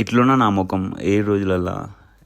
ఇట్లున్న నా ముఖం 7 రోజులల్లా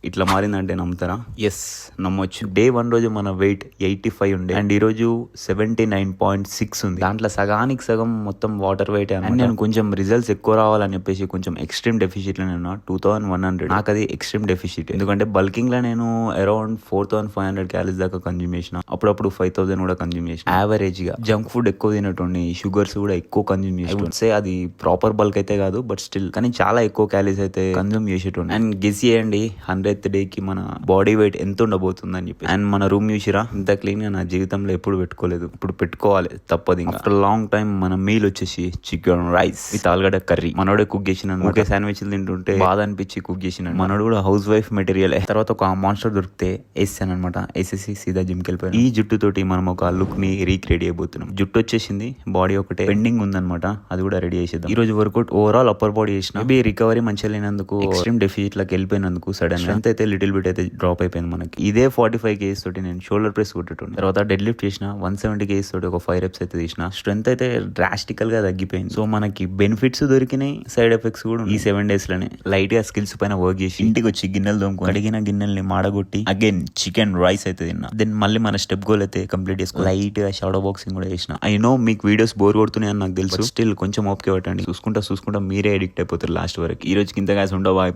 ఇట్లా మారిందంటే నమ్ముతారా? ఎస్, నమ్మొచ్చు. డే 1 రోజు మన వెయిట్ 85 ఉండే అండ్ ఈరోజు 79.6 ఉంది. దాంట్లో సగానికి సగం మొత్తం వాటర్ వెయిట్. అండ్ నేను కొంచెం రిజల్ట్స్ ఎక్కువ రావాలని చెప్పేసి కొంచెం ఎక్స్ట్రీమ్ డెఫిషిట్ లో నేను 2100. నాకు అది ఎక్స్ట్రీమ్ డెఫిషిట్, ఎందుకంటే బల్కింగ్ లో నేను అరౌండ్ 4500 క్యాలరీస్ దాకా కన్జ్యూమ్ చేసిన. అప్పుడప్పుడు 5000 కూడా కన్జ్యూమ్ చేసిన. యావరేజ్ గా జంక్ ఫుడ్ ఎక్కువ తినటువంటి, షుగర్స్ కూడా ఎక్కువ కన్జ్యూమ్ చేసి, అది ప్రాపర్ బల్క్ అయితే కాదు బట్ స్టిల్ కానీ చాలా ఎక్కువ క్యాలరీస్ అయితే కన్జ్యూమ్ చేసేటోండి. అండ్ గెస్ చేయండి 100th డే కి మన బాడీ వెయిట్ ఎంత ఉండబోతుంది అని చెప్పి. అండ్ మన రూమ్ చూసిరా, ఇంత క్లీన్ గా నా జీవితంలో ఎప్పుడు పెట్టుకోలేదు. ఇప్పుడు పెట్టుకోవాలి, తప్పదు. ఆఫ్టర్ లాంగ్ టైం మన మీల్ వచ్చేసి చికెన్ రైస్ విత్ ఆలుగడ్డ కర్రీ. మనోడే కుక్ చేసిన, ఒకే శాండ్విచ్లు తింటుంటే బాధ అనిపించి కుక్ చేసిన. మనోడు కూడా హౌస్ వైఫ్ మెటీరియల్. తర్వాత ఒక మాన్స్టర్ దొరికితే వేసాను అనమాట. వేసేసి సీదా జిమ్ కి వెళ్ళిపోయాను. ఈ జుట్టు తోటి మనం ఒక లుక్ ని రీక్రియేట్ చేయబోతున్నాం. జుట్టు వచ్చేసింది, బాడీ ఒకటే పెండింగ్ ఉందన్నమాట, అది కూడా రెడీ చేసేద్దాం. ఈ రోజు వర్కౌట్ ఓవరాల్ అప్పర్ బాడీ చేసిన. మేబీ రికవరీ మంచిగా లేనందుకు, ఎక్స్ట్రీమ్ డెఫిసిట్ లకు వెళ్ళిపోయినందుకు సడన్ స్ట్రెంత్ అయితే లిటిల్ బిట్ అయితే డ్రాప్ అయిపోయింది మనకి. ఇదే 45 kgs తోటి నేను షోల్డర్ ప్రెస్ కొట్టేటోని. తర్వాత డెడ్ లిఫ్ట్ చేసిన 170 kgs తోటి ఒక 5 reps అయితే తీసిన. స్ట్రెంత్ అయితే డ్రాస్టికల్ గా తగ్గిపోయింది. సో మనకి బెనిఫిట్స్ దొరికినాయి, సైడ్ ఎఫెక్ట్స్ కూడా ఈ 7 days లోనే. లైట్ గా స్కిల్స్ పైన వర్క్ చేసి ఇంటికి వచ్చి గిన్నెలు తోముకొని అడిగిన గిన్నెల్ని మాడగొట్టి అగైన్ చికెన్ రైస్ అయితే తిన్నా. దెన్ మళ్ళీ మన స్టెప్ గోల్ అయితే కంప్లీట్ చేసుకుని లైట్ గా షాడో బాక్సింగ్ కూడా చేసిన. ఐ నో మీకు వీడియోస్ బోర్ కొడుతున్నాయి అని నాకు తెలుసు, స్టిల్ కొంచెం ఓపిక పట్టండి. చూసుకుంటా మీరే ఎడిక్ట్ అయిపోతారు లాస్ట్ వరకు. ఈ రోజుకి ఇంత గాస్ ఉండవు.